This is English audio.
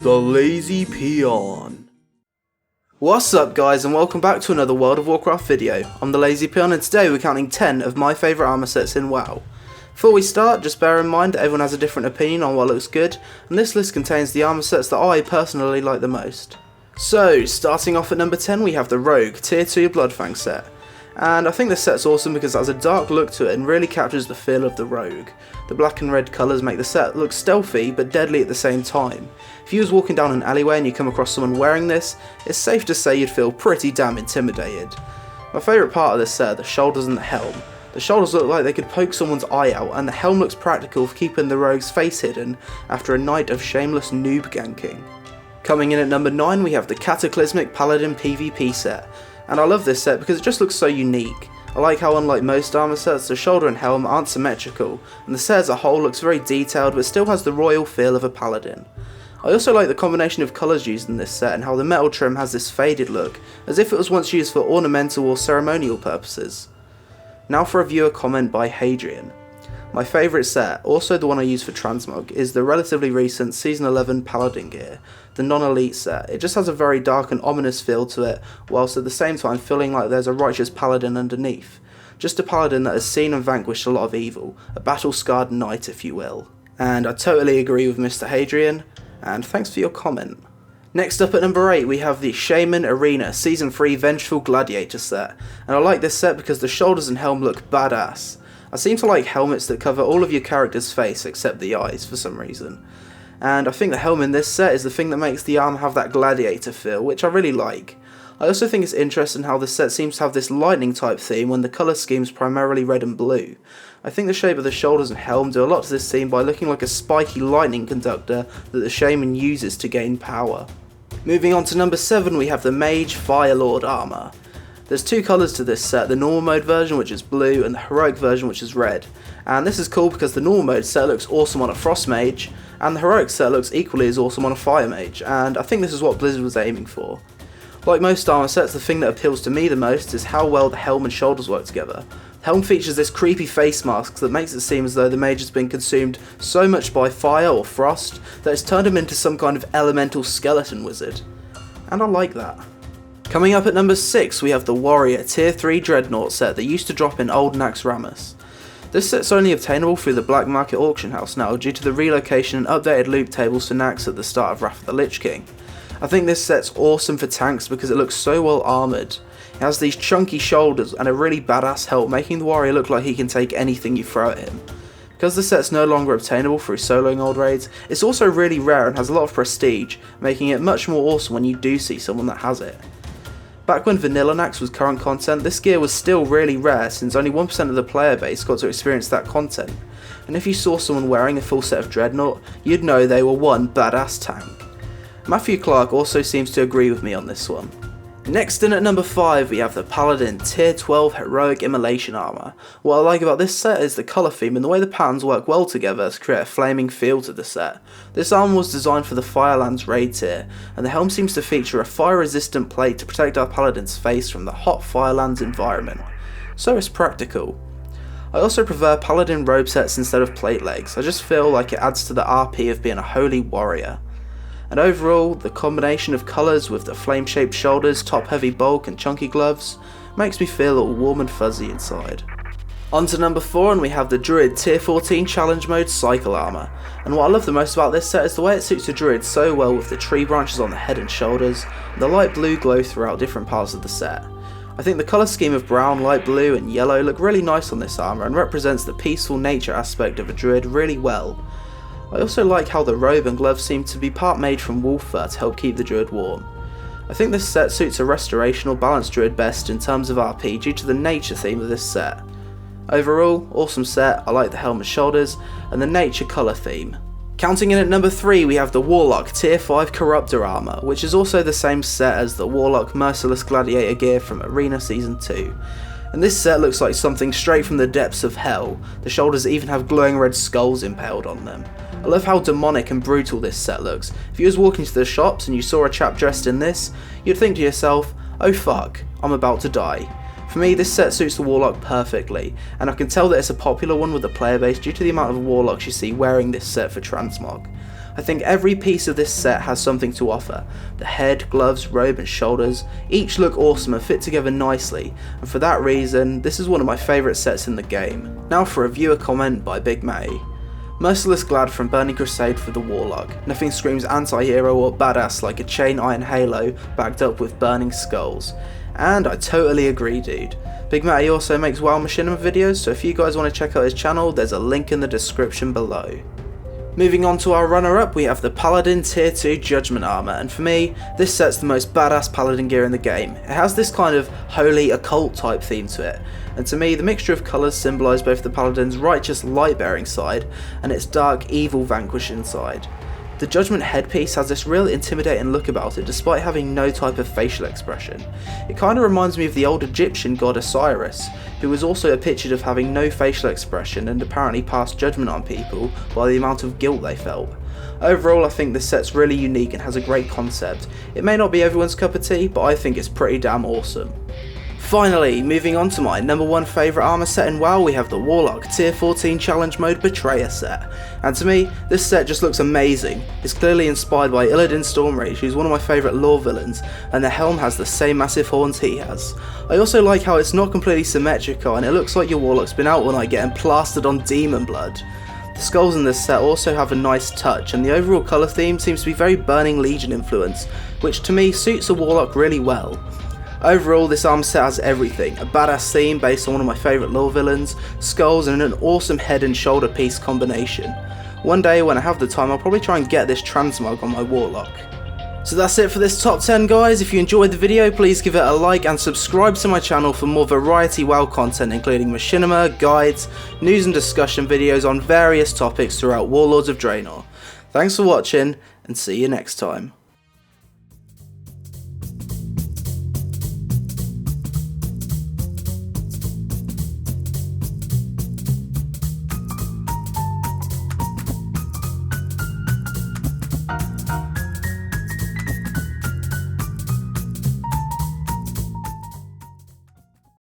The Lazy Peon. What's up guys, and welcome back to another World of Warcraft video. I'm the Lazy Peon, and today we're counting 10 of my favourite armour sets in WoW. Before we start, just bear in mind that everyone has a different opinion on what looks good, and this list contains the armour sets that I personally like the most. So, starting off at number 10 we have the Rogue Tier 2 Bloodfang set. And I think this set's awesome because it has a dark look to it and really captures the feel of the Rogue. The black and red colours make the set look stealthy but deadly at the same time. If you was walking down an alleyway and you come across someone wearing this, it's safe to say you'd feel pretty damn intimidated. My favourite part of this set are the shoulders and the helm. The shoulders look like they could poke someone's eye out, and the helm looks practical for keeping the Rogue's face hidden after a night of shameless noob ganking. Coming in at number 9 we have the Cataclysmic Paladin PvP set. And I love this set because it just looks so unique. I like how, unlike most armour sets, the shoulder and helm aren't symmetrical, and the set as a whole looks very detailed but still has the royal feel of a paladin. I also like the combination of colours used in this set and how the metal trim has this faded look, as if it was once used for ornamental or ceremonial purposes. Now for a viewer comment by Hadrian. My favourite set, also the one I use for Transmog, is the relatively recent Season 11 Paladin gear, the non-elite set. It just has a very dark and ominous feel to it, whilst at the same time feeling like there's a righteous paladin underneath. Just a paladin that has seen and vanquished a lot of evil, a battle-scarred knight if you will. And I totally agree with Mr. Hadrian, and thanks for your comment. Next up at number 8 we have the Shaman Arena Season 3 Vengeful Gladiator set, and I like this set because the shoulders and helm look badass. I seem to like helmets that cover all of your character's face except the eyes for some reason. And I think the helm in this set is the thing that makes the arm have that gladiator feel, which I really like. I also think it's interesting how this set seems to have this lightning type theme when the colour scheme's primarily red and blue. I think the shape of the shoulders and helm do a lot to this theme by looking like a spiky lightning conductor that the Shaman uses to gain power. Moving on to number 7 we have the Mage Firelord armour. There's two colours to this set, the normal mode version which is blue and the heroic version which is red. And this is cool because the normal mode set looks awesome on a frost mage, and the heroic set looks equally as awesome on a fire mage, and I think this is what Blizzard was aiming for. Like most armour sets, the thing that appeals to me the most is how well the helm and shoulders work together. The helm features this creepy face mask that makes it seem as though the mage has been consumed so much by fire or frost that it's turned him into some kind of elemental skeleton wizard. And I like that. Coming up at number 6 we have the Warrior Tier 3 Dreadnaught set that used to drop in Old Naxxramas. This set's only obtainable through the Black Market Auction House now due to the relocation and updated loot tables for Naxx at the start of Wrath of the Lich King. I think this set's awesome for tanks because it looks so well armoured. It has these chunky shoulders and a really badass hilt, making the warrior look like he can take anything you throw at him. Because the set's no longer obtainable through soloing old raids, it's also really rare and has a lot of prestige, making it much more awesome when you do see someone that has it. Back when Vanilla Naxx was current content, this gear was still really rare since only 1% of the player base got to experience that content, and if you saw someone wearing a full set of Dreadnaught, you'd know they were one badass tank. Matthew Clark also seems to agree with me on this one. Next in at number 5 we have the Paladin Tier 12 Heroic Immolation armour. What I like about this set is the colour theme and the way the patterns work well together to create a flaming feel to the set. This armour was designed for the Firelands raid tier, and the helm seems to feature a fire resistant plate to protect our Paladin's face from the hot Firelands environment. So it's practical. I also prefer Paladin robe sets instead of plate legs. I just feel like it adds to the RP of being a holy warrior. And overall, the combination of colours with the flame-shaped shoulders, top-heavy bulk and chunky gloves makes me feel all warm and fuzzy inside. On to number 4 and we have the Druid Tier 14 Challenge Mode Cycle Armour. And what I love the most about this set is the way it suits the Druid so well with the tree branches on the head and shoulders, and the light blue glow throughout different parts of the set. I think the colour scheme of brown, light blue and yellow look really nice on this armour and represents the peaceful nature aspect of a Druid really well. I also like how the robe and gloves seem to be part made from wolf fur to help keep the Druid warm. I think this set suits a restoration or balanced Druid best in terms of RP due to the nature theme of this set. Overall, awesome set, I like the helm and shoulders and the nature colour theme. Counting in at number 3 we have the Warlock Tier 5 Corruptor armour, which is also the same set as the Warlock Merciless Gladiator gear from Arena Season 2. And this set looks like something straight from the depths of hell. The shoulders even have glowing red skulls impaled on them. I love how demonic and brutal this set looks. If you was walking to the shops and you saw a chap dressed in this, you'd think to yourself, oh fuck, I'm about to die. For me, this set suits the Warlock perfectly, and I can tell that it's a popular one with the player base due to the amount of Warlocks you see wearing this set for Transmog. I think every piece of this set has something to offer. The head, gloves, robe and shoulders each look awesome and fit together nicely, and for that reason this is one of my favourite sets in the game. Now for a viewer comment by Big Matty. Merciless Glad from Burning Crusade for the Warlock. Nothing screams anti-hero or badass like a chain iron halo backed up with burning skulls. And I totally agree, dude. Big Matty also makes WoW Machinima videos, so if you guys want to check out his channel, there's a link in the description below. Moving on to our runner-up, we have the Paladin Tier 2 Judgment Armor, and for me, this set's the most badass Paladin gear in the game. It has this kind of holy occult type theme to it, and to me the mixture of colours symbolise both the Paladin's righteous light-bearing side and its dark evil vanquishing side. The Judgment headpiece has this real intimidating look about it despite having no type of facial expression. It kind of reminds me of the old Egyptian god Osiris, who was also pictured of having no facial expression and apparently passed judgment on people by the amount of guilt they felt. Overall, I think this set's really unique and has a great concept. It may not be everyone's cup of tea, but I think it's pretty damn awesome. Finally, moving on to my number one favourite armour set in WoW, we have the Warlock Tier 14 Challenge Mode Betrayer set. And to me, this set just looks amazing. It's clearly inspired by Illidan Stormrage, who's one of my favourite lore villains, and the helm has the same massive horns he has. I also like how it's not completely symmetrical and it looks like your Warlock's been out one night getting plastered on demon blood. The skulls in this set also have a nice touch, and the overall colour theme seems to be very Burning Legion influence, which to me suits a Warlock really well. Overall, this armor set has everything: a badass theme based on one of my favourite lore villains, skulls and an awesome head and shoulder piece combination. One day when I have the time, I'll probably try and get this Transmog on my Warlock. So that's it for this top 10 guys. If you enjoyed the video, please give it a like and subscribe to my channel for more variety WoW content, including machinima, guides, news and discussion videos on various topics throughout Warlords of Draenor. Thanks for watching and see you next time.